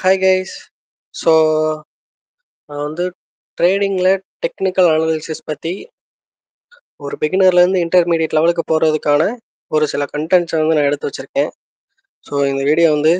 Hi guys. So நான் வந்து ட்ரேடிங்கில் technical analysis பற்றி ஒரு பிகினர்லேருந்து இன்டர்மீடியட் லெவலுக்கு போகிறதுக்கான ஒரு சில கண்டென்ட்ஸை வந்து நான் எடுத்து வச்சுருக்கேன். ஸோ இந்த வீடியோ வந்து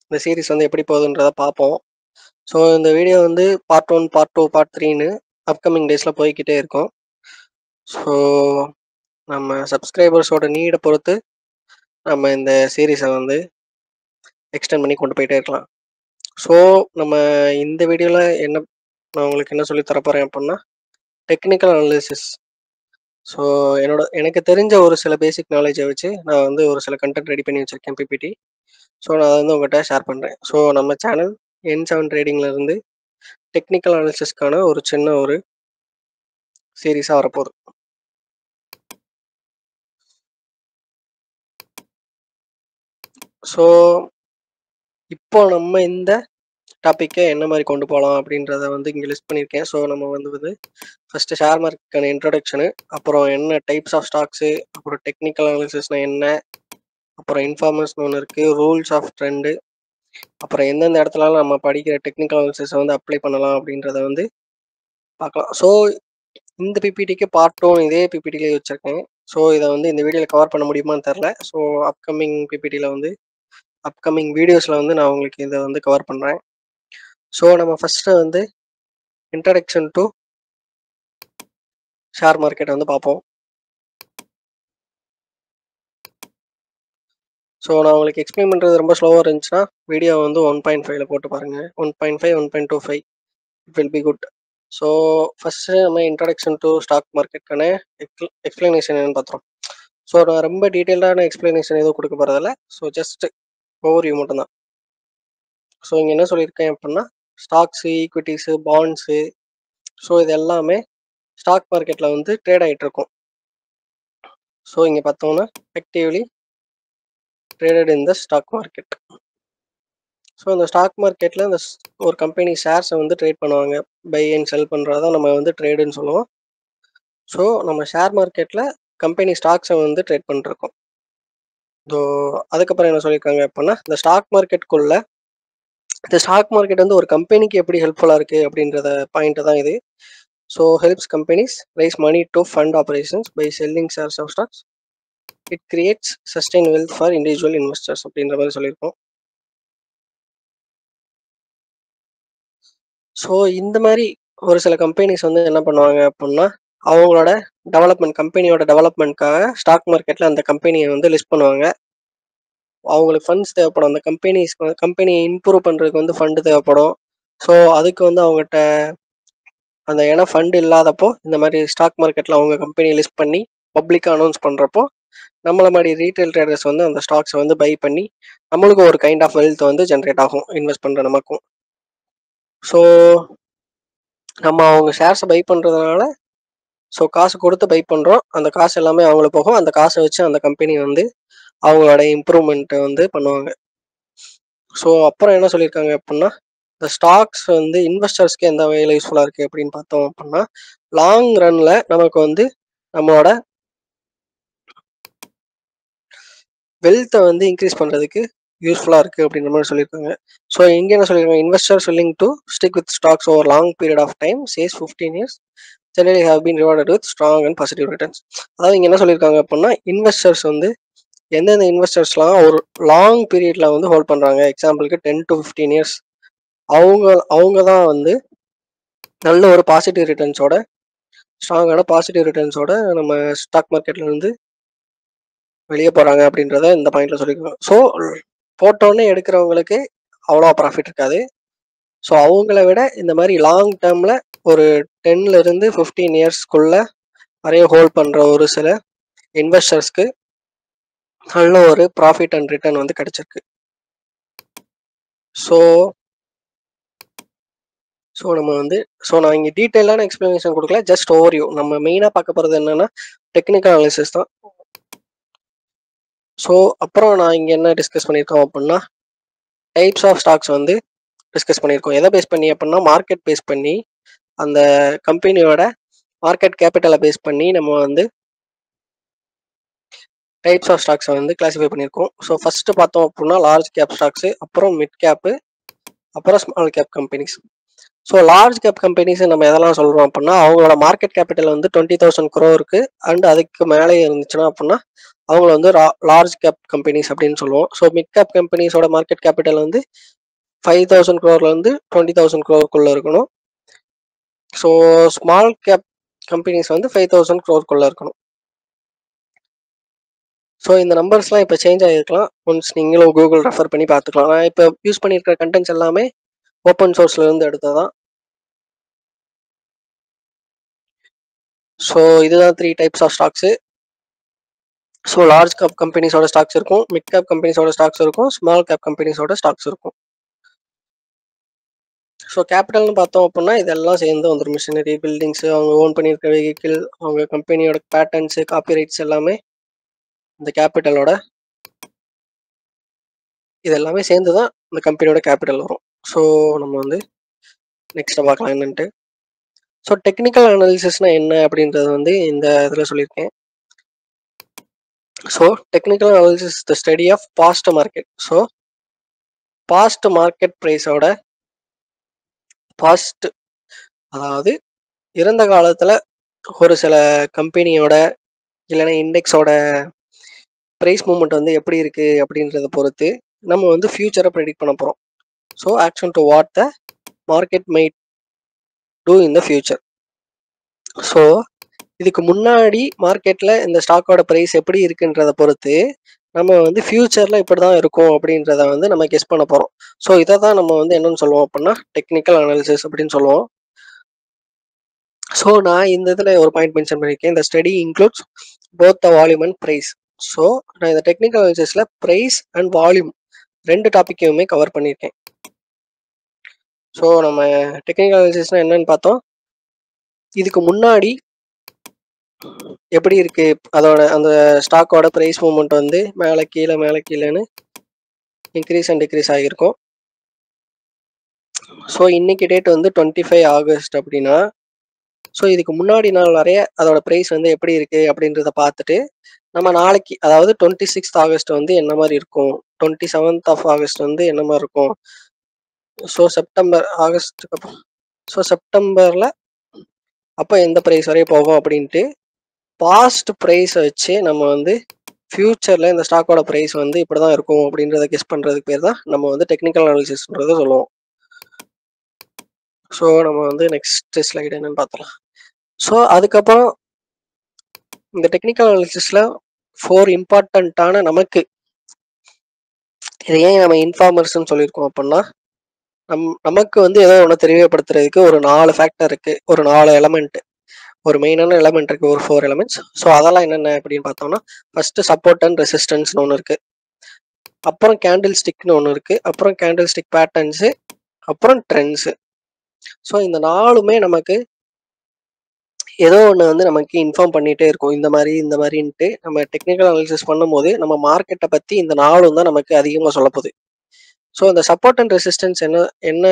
இந்த சீரிஸ் வந்து எப்படி போகுதுன்றதை பார்ப்போம். ஸோ இந்த வீடியோ வந்து பார்ட் 1, பார்ட் 2, பார்ட் 3ன்னு அப்கமிங் டேஸில் போய்கிட்டே இருக்கும். ஸோ நம்ம சப்ஸ்கிரைபர்ஸோட நீடை பொறுத்து நம்ம இந்த சீரீஸை வந்து எக்ஸ்டெண்ட் பண்ணி கொண்டு போயிட்டே இருக்கலாம். ஸோ நம்ம இந்த வீடியோவில் நான் உங்களுக்கு என்ன சொல்லி தரப்போகிறேன் அப்படின்னா டெக்னிக்கல் அனாலிசிஸ். ஸோ எனக்கு தெரிஞ்ச ஒரு சில பேசிக் நாலேஜை வச்சு நான் வந்து ஒரு சில கண்டென்ட் ரெடி பண்ணி வச்சுருக்கேன் பிபிடி. ஸோ நான் அதை வந்து உங்கள்கிட்ட ஷேர் பண்ணுறேன். ஸோ நம்ம சேனல் N7 ட்ரேடிங்லேருந்து டெக்னிக்கல் அனாலிசிஸ்க்கான ஒரு சின்ன ஒரு சீரீஸாக வரப்போகுது. ஸோ இப்போ நம்ம இந்த டாப்பிக்கை என்ன மாதிரி கொண்டு போகலாம் அப்படின்றத வந்து இங்கே லிஸ்ட் பண்ணியிருக்கேன். ஸோ நம்ம வந்து ஃபஸ்ட்டு ஷேர் மார்க்கெட்டுக்கான இன்ட்ரடக்ஷனு, அப்புறம் என்ன டைப்ஸ் ஆஃப் ஸ்டாக்ஸு, அப்புறம் டெக்னிக்கல் அனாலிசிஸ்னால் என்ன, அப்புறம் இன்ஃபார்மர்ஸ்னு ஒன்று இருக்குது, ரூல்ஸ் ஆஃப் ட்ரெண்டு, அப்புறம் எந்தெந்த இடத்துலலாம் நம்ம படிக்கிற டெக்னிக்கல் அனாலிசிஸை வந்து அப்ளை பண்ணலாம் அப்படின்றத வந்து பார்க்கலாம். ஸோ இந்த பிபிடிக்கு பார்ட் 2 இதே பிபிடிலே வச்சுருக்கேன். ஸோ இதை வந்து இந்த வீடியோவில் கவர் பண்ண முடியுமான்னு தெரில. ஸோ அப்கமிங் பிபிடியில் வந்து அப்கமிங் வீடியோஸில் வந்து நான் உங்களுக்கு இதை வந்து கவர் பண்ணுறேன். ஸோ நம்ம ஃபஸ்ட்டு வந்து இன்ட்ரடக்ஷன் டு ஷேர் மார்க்கெட்டை வந்து பார்ப்போம். ஸோ நான் உங்களுக்கு எக்ஸ்பிளைன் பண்ணுறது ரொம்ப ஸ்லோவாக இருந்துச்சுன்னா வீடியோ வந்து 1.5ல போட்டு பாருங்கள். 1.5, 1.25 it will be good. So first நம்ம இன்ட்ரடக்ஷன் டு ஸ்டாக் மார்க்கெட்டுக்கான எக்ஸ்பிளனேஷன் என்னன்னு பார்த்துறோம். ஸோ நான் ரொம்ப டீட்டெயில்டான எக்ஸ்பிளனேஷன் எதுவும் கொடுக்க போகிறதில்ல. ஸோ ஜஸ்ட் ஓவர்வியூ மட்டும்தான். ஸோ இங்கே என்ன சொல்லியிருக்கேன் அப்படின்னா ஸ்டாக்ஸு, ஈக்விட்டிஸு, பாண்ட்ஸு, ஸோ இது எல்லாமே ஸ்டாக் மார்க்கெட்டில் வந்து ட்ரேட் ஆகிட்டு இருக்கும். ஸோ இங்கே பார்த்தோம்னா actively traded in the stock market. So இந்த ஸ்டாக் மார்க்கெட்டில் இந்த ஒரு கம்பெனி ஷேர்ஸை வந்து ட்ரேட் பண்ணுவாங்க. பை அண்ட் செல் பண்ணுறதான் நம்ம வந்து ட்ரேடுன்னு சொல்லுவோம். ஸோ நம்ம ஷேர் மார்க்கெட்டில் கம்பெனி ஸ்டாக்ஸை வந்து ட்ரேட் பண்ணிருக்கோம். ஸோ அதுக்கப்புறம் என்ன சொல்லியிருக்காங்க அப்படின்னா இந்த ஸ்டாக் மார்க்கெட்டுக்குள்ள இந்த ஸ்டாக் மார்க்கெட் வந்து ஒரு கம்பெனிக்கு எப்படி ஹெல்ப்ஃபுல்லாக இருக்குது அப்படின்றத பாயிண்ட்டு தான் இது. So helps companies raise money to fund operations by selling shares of stocks. It creates sustain wealth for individual investors அப்படின்ற மாதிரி சொல்லியிருக்கோம். ஸோ இந்த மாதிரி ஒரு சில கம்பெனிஸ் வந்து என்ன பண்ணுவாங்க அப்படின்னா அவங்களோட கம்பெனியோட டெவலப்மெண்ட்காக ஸ்டாக் மார்க்கெட்டில் அந்த கம்பெனியை வந்து லிஸ்ட் பண்ணுவாங்க. அவங்களுக்கு ஃபண்ட்ஸ் தேவைப்படும். அந்த கம்பெனியை இம்ப்ரூவ் பண்ணுறதுக்கு வந்து ஃபண்டு தேவைப்படும். ஸோ அதுக்கு வந்து அவங்ககிட்ட ஏன்னா ஃபண்டு இல்லாதப்போ இந்த மாதிரி ஸ்டாக் மார்க்கெட்டில் அவங்க கம்பெனியை லிஸ்ட் பண்ணி பப்ளிக்காக அனௌன்ஸ் பண்ணுறப்போ நம்மள மாதிரி ரீட்டைல் ட்ரேடர்ஸ் வந்து அந்த ஸ்டாக்ஸை வந்து பை பண்ணி நம்மளுக்கும் ஒரு கைண்ட் ஆஃப் வெல்த் வந்து ஜென்ரேட் ஆகும் இன்வெஸ்ட் பண்ணுற நமக்கும். ஸோ நம்ம அவங்க ஷேர்ஸை பை பண்ணுறதுனால ஸோ காசு கொடுத்து பை பண்ணுறோம். அந்த காசு எல்லாமே அவங்களுக்கு போகும். அந்த காசை வச்சு அந்த கம்பெனி வந்து அவங்களோட இம்ப்ரூவ்மெண்ட்டை வந்து பண்ணுவாங்க. ஸோ அப்புறம் என்ன சொல்லியிருக்காங்க அப்படின்னா இந்த ஸ்டாக்ஸ் வந்து இன்வெஸ்டர்ஸ்க்கு எந்த வகையில் யூஸ்ஃபுல்லாக இருக்குது அப்படின்னு பார்த்தோம் அப்படின்னா லாங் ரன்னில் நமக்கு வந்து நம்மளோட வெல்த்தை வந்து இன்க்ரீஸ் பண்ணுறதுக்கு யூஸ்ஃபுல்லாக இருக்குது அப்படின்ற மாதிரி சொல்லியிருக்காங்க. ஸோ இங்கே என்ன சொல்லியிருக்காங்க investors willing to stick with stocks over long period of time says 15 years generally have been rewarded with strong and positive returns. அதாவது இங்கே என்ன சொல்லியிருக்காங்க அப்படின்னா இன்வெஸ்டர்ஸ் வந்து எந்தெந்த இன்வெஸ்டர்ஸ்லாம் ஒரு லாங் பீரியடில் வந்து ஹோல்ட் பண்ணுறாங்க, எக்ஸாம்பிளுக்கு 10 to 15 years, அவங்க தான் வந்து நல்ல ஒரு பாசிட்டிவ் ரிட்டர்ன்ஸோட ஸ்ட்ராங்கான பாசிட்டிவ் ரிட்டர்ன்ஸோட நம்ம ஸ்டாக் மார்க்கெட்ல இருந்து வெளியே போகிறாங்க அப்படின்றத இந்த பாயிண்ட்ல சொல்லியிருக்காங்க. ஸோ போட்டோன்னே எடுக்கிறவங்களுக்கு அவ்வளோ ப்ராஃபிட் இருக்காது. ஸோ அவங்கள விட இந்த மாதிரி லாங் டேர்மில் ஒரு 10 to 15 yearsக்குள்ள நிறைய ஹோல்ட் பண்ணுற ஒரு சில இன்வெஸ்டர்ஸ்க்கு நல்ல ஒரு ப்ராஃபிட் அண்ட் ரிட்டர்ன் வந்து கிடைச்சிருக்கு. ஸோ நம்ம வந்து நான் இங்கே டீட்டெயிலான எக்ஸ்பிளனேஷன் கொடுக்கல, ஜஸ்ட் ஓவர்வியூ. நம்ம மெயினாக பார்க்க போகிறது என்னன்னா டெக்னிக்கல் அனாலிசிஸ் தான். ஸோ அப்புறம் நான் இங்கே என்ன டிஸ்கஸ் பண்ணியிருக்கோம் அப்படின்னா டைப்ஸ் ஆஃப் ஸ்டாக்ஸ் வந்து டிஸ்கஸ் பண்ணியிருக்கோம். எதை பேஸ் பண்ணி அப்படின்னா மார்க்கெட் பேஸ் பண்ணி அந்த கம்பெனியோட மார்க்கெட் கேபிட்டலை பேஸ் பண்ணி நம்ம வந்து டைப்ஸ் ஆஃப் ஸ்டாக்ஸை வந்து கிளாஸிஃபை பண்ணியிருக்கோம். ஸோ ஃபஸ்ட்டு பார்த்தோம் அப்படின்னா லார்ஜ் கேப் ஸ்டாக்ஸு, அப்புறம் மிட் கேப்பு, அப்புறம் small cap companies. So large gap companies நம்ம எதெல்லாம் சொல்கிறோம் அப்படின்னா, அவங்களோட மார்க்கெட் கேபிட்டல் வந்து 20,000 crore அண்ட் அதுக்கு மேலே இருந்துச்சுன்னா அப்படின்னா அவங்கள வந்து லார்ஜ் கேப் கம்பெனிஸ் அப்படின்னு சொல்லுவோம். ஸோ மிட் கேப் கம்பெனிஸோட மார்க்கெட் கேபிட்டல் வந்து 5,000 crore 20,000 crore இருக்கணும். ஸோ ஸ்மால் கேப் கம்பெனிஸ் வந்து 5,000 crore இருக்கணும். ஸோ இந்த நம்பர்ஸ்லாம் இப்போ சேஞ்ச் ஆகிருக்கலாம். ஒன்ஸ் நீங்களும் கூகுள் ரெஃபர் பண்ணி பார்த்துக்கலாம். நான் இப்போ யூஸ் பண்ணியிருக்கிற கண்டென்ட்ஸ் எல்லாமே ஓப்பன் சோர்ஸ்ல இருந்து எடுத்ததான். ஸோ இதுதான் 3 types of stocks. So large cap கம்பெனிஸோட ஸ்டாக்ஸ் இருக்கும், மிட் கேப் கம்பெனிஸோட ஸ்டாக்ஸ் இருக்கும், ஸ்மால் கேப் கம்பெனிஸோட ஸ்டாக்ஸ் இருக்கும். ஸோ கேபிட்டல்னு பார்த்தோம் அப்படின்னா இதெல்லாம் சேர்ந்து வந்துடும். மிஷினரி, பில்டிங்ஸு, அவங்க ஓன் பண்ணியிருக்க வெஹிக்கிள், அவங்க கம்பெனியோட பேட்டர்ன்ஸு, காப்பிரைட்ஸ் எல்லாமே இந்த கேபிட்டலோட இது எல்லாமே சேர்ந்து தான் இந்த கம்பெனியோட கேபிட்டல் வரும். ஸோ நம்ம வந்து நெக்ஸ்ட்டை பார்க்கலாம் என்னன்ட்டு. ஸோ டெக்னிக்கல் அனாலிசிஸ்னால் என்ன அப்படின்றது வந்து இந்த இதில் சொல்லியிருக்கேன். So technical analysis the study of past market. So past market ப்ரைஸோட பாஸ்ட், அதாவது இறந்த காலத்தில் ஒரு சில கம்பெனியோட இல்லைன்னா இண்டெக்ஸோட ப்ரைஸ் மூவ்மெண்ட் வந்து எப்படி இருக்குது அப்படின்றத பொறுத்து நம்ம வந்து ஃபியூச்சரை ப்ரெடிக்ட் பண்ண போகிறோம். So action to what the market might two in the future. So இதுக்கு முன்னாடி மார்க்கெட்டில் இந்த ஸ்டாக்கோட ப்ரைஸ் எப்படி இருக்குன்றத பொறுத்து நம்ம வந்து ஃபியூச்சரில் இப்படி தான் இருக்கும் அப்படின்றத வந்து நம்ம கெஸ் பண்ண போகிறோம். ஸோ இதை தான் நம்ம வந்து என்னன்னு சொல்லுவோம் அப்படின்னா டெக்னிக்கல் அனாலிசிஸ் அப்படின்னு சொல்லுவோம். ஸோ நான் இந்த இதில் ஒரு பாயிண்ட் மென்ஷன் பண்ணியிருக்கேன். இந்த study includes both the volume and price. So நான் இந்த டெக்னிக்கல் அனாலிசிஸில் ப்ரைஸ் அண்ட் வால்யூம் 2 டாப்பிக்கையுமே கவர் பண்ணியிருக்கேன். ஸோ நம்ம டெக்னிக்கல் அனாலிசிஸ்னால் என்னன்னு பார்த்தோம். இதுக்கு முன்னாடி எப்படி இருக்கு அதோட அந்த ஸ்டாக்கோட ப்ரைஸ் மூவ்மெண்ட் வந்து மேலே கீழேன்னு இன்க்ரீஸ் அண்ட் டிக்ரீஸ் ஆகியிருக்கும். ஸோ இன்னைக்கு டேட் வந்து 25 ஆகஸ்ட் அப்படின்னா, ஸோ இதுக்கு முன்னாடி நாள் வரைய அதோட ப்ரைஸ் வந்து எப்படி இருக்கு அப்படின்றத பார்த்துட்டு நம்ம நாளைக்கு, அதாவது 26th ஆகஸ்ட் வந்து என்ன மாதிரி இருக்கும், 27th ஆகஸ்ட் வந்து என்ன மாதிரி இருக்கும், ஸோ ஆகஸ்ட்டுக்கு அப்புறம் ஸோ செப்டம்பரில் அப்போ எந்த ப்ரைஸ் வரைய போகும் அப்படின்ட்டு பாஸ்ட் ப்ரைஸை வச்சு நம்ம வந்து ஃபியூச்சரில் இந்த ஸ்டாக்கோட ப்ரைஸ் வந்து இப்படி தான் இருக்கும் அப்படின்றத கெஸ் பண்ணுறதுக்கு பேர் தான் நம்ம வந்து டெக்னிக்கல் அனாலிசிஸ்ன்றதை சொல்லுவோம். ஸோ நம்ம வந்து நெக்ஸ்ட் ஸ்லைடு என்னன்னு பார்த்துலாம். ஸோ அதுக்கப்புறம் இந்த டெக்னிக்கல் அனாலிசிஸில் 4 இம்பார்ட்டண்ட்டான நமக்கு இதை ஏன் நம்ம இன்ஃபார்மர்ஸ்ன்னு சொல்லியிருக்கோம் அப்படின்னா, நமக்கு வந்து ஏதோ ஒன்று தெரியப்படுத்துறதுக்கு ஒரு 4 ஃபேக்டர் இருக்குது, ஒரு 4 எலமெண்ட், ஒரு மெயினான எலமெண்ட் இருக்குது, ஒரு 4 எலமெண்ட்ஸ். ஸோ அதெல்லாம் என்னென்ன அப்படின்னு பார்த்தோம்னா, ஃபர்ஸ்ட் சப்போர்ட் அண்ட் ரெசிஸ்டன்ஸ்னு ஒன்று இருக்குது, அப்புறம் கேண்டில் ஸ்டிக்னு ஒன்று இருக்குது, அப்புறம் கேண்டில் ஸ்டிக் பேட்டர்ன்ஸு, அப்புறம் ட்ரெண்ட்ஸு. ஸோ இந்த 4மே நமக்கு ஏதோ ஒன்று வந்து நமக்கு இன்ஃபார்ம் பண்ணிகிட்டே இருக்கும். இந்த மாதிரின்ட்டு நம்ம டெக்னிக்கல் அனாலிசிஸ் பண்ணும்போது நம்ம மார்க்கெட்டை பற்றி இந்த 4ம் தான் நமக்கு அதிகமாக சொல்லப்போகுது. ஸோ இந்த சப்போர்ட் அண்ட் ரெசிஸ்டன்ஸ் என்ன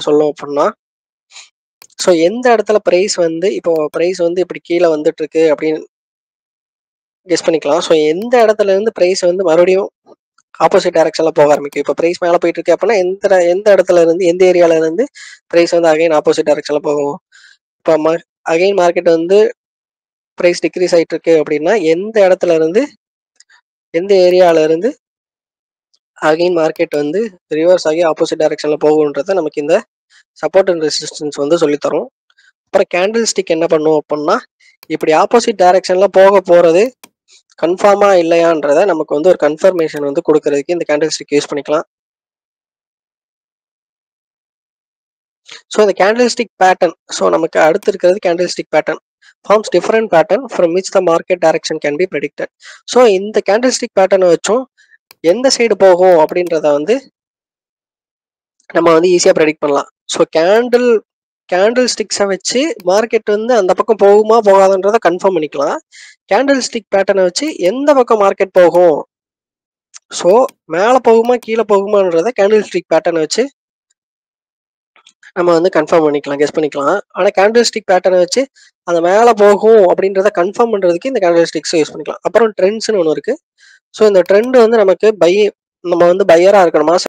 சொல்லும் அப்படின்னா, ஸோ எந்த இடத்துல ப்ரைஸ் வந்து இப்போ ப்ரைஸ் வந்து இப்படி கீழே வந்துட்டு இருக்கு அப்படின்னு கெஸ் பண்ணிக்கலாம். ஸோ எந்த இடத்துல இருந்து ப்ரைஸ் வந்து மறுபடியும் ஆப்போசிட் டைரக்ஷன்ல போக ஆரம்பிக்கும். இப்போ ப்ரைஸ் மேலே போயிட்டு இருக்கு அப்படின்னா எந்த இடத்துல இருந்து, எந்த ஏரியால இருந்து ப்ரைஸ் வந்து அகைன் ஆப்போசிட் டைரக்ஷன்ல போகும். இப்போ அகைன் மார்க்கெட் வந்து ப்ரைஸ் டிக்ரீஸ் ஆகிட்டு இருக்கு அப்படின்னா எந்த இடத்துல இருந்து, எந்த ஏரியால இருந்து அகைன் மார்க்கெட் வந்து ரிவர்ஸ் ஆகி ஆப்போசிட் டைரக்ஷன்ல போகுன்றத நமக்கு இந்த சப்போர்ட் அண்ட் ரெசிஸ்டன்ஸ் வந்து சொல்லித்தரும். அப்புறம் கேண்டில் ஸ்டிக் என்ன பண்ணும் அப்படின்னா, இப்படி ஆப்போசிட் டைரக்ஷன்ல போக போறது கன்ஃபார்மா இல்லையான்றத நமக்கு வந்து ஒரு கன்ஃபர்மேஷன் வந்து கொடுக்கறதுக்கு இந்த கேண்டில் ஸ்டிக் யூஸ் பண்ணிக்கலாம். ஸோ இந்த கேண்டில் ஸ்டிக் பேட்டர்ன், ஸோ நமக்கு அடுத்து இருக்கிறது candlestick pattern forms different pattern from which the market direction can be predicted. So இந்த கேண்டில் ஸ்டிக் பேட்டர்னை வச்சும் எந்த சைடு போகும் அப்படின்றத வந்து நம்ம வந்து ஈஸியாக ப்ரெடிக்ட் பண்ணலாம். ஸோ கேண்டில் ஸ்டிக்ஸை வச்சு மார்க்கெட் வந்து அந்த பக்கம் போகுமா போகாதுன்றதை கன்ஃபார்ம் பண்ணிக்கலாம். கேண்டில் ஸ்டிக் பேட்டர்னை வச்சு எந்த பக்கம் மார்க்கெட் போகும், ஸோ மேலே போகுமா கீழே போகுமான்றதை கேண்டில் ஸ்டிக் பேட்டர்னை வச்சு நம்ம வந்து கன்ஃபார்ம் பண்ணிக்கலாம், கெஸ் பண்ணிக்கலாம். ஆனால் கேண்டில் ஸ்டிக் பேட்டர்னை வச்சு அந்த மேலே போகும் அப்படின்றத கன்ஃபார்ம் பண்ணுறதுக்கு இந்த கேண்டில் ஸ்டிக்ஸை யூஸ் பண்ணிக்கலாம். அப்புறம் ட்ரெண்ட்ஸ்னு ஒன்று இருக்குது. ஸோ இந்த ட்ரெண்ட் வந்து நமக்கு நம்ம வந்து பையராக இருக்கணுமா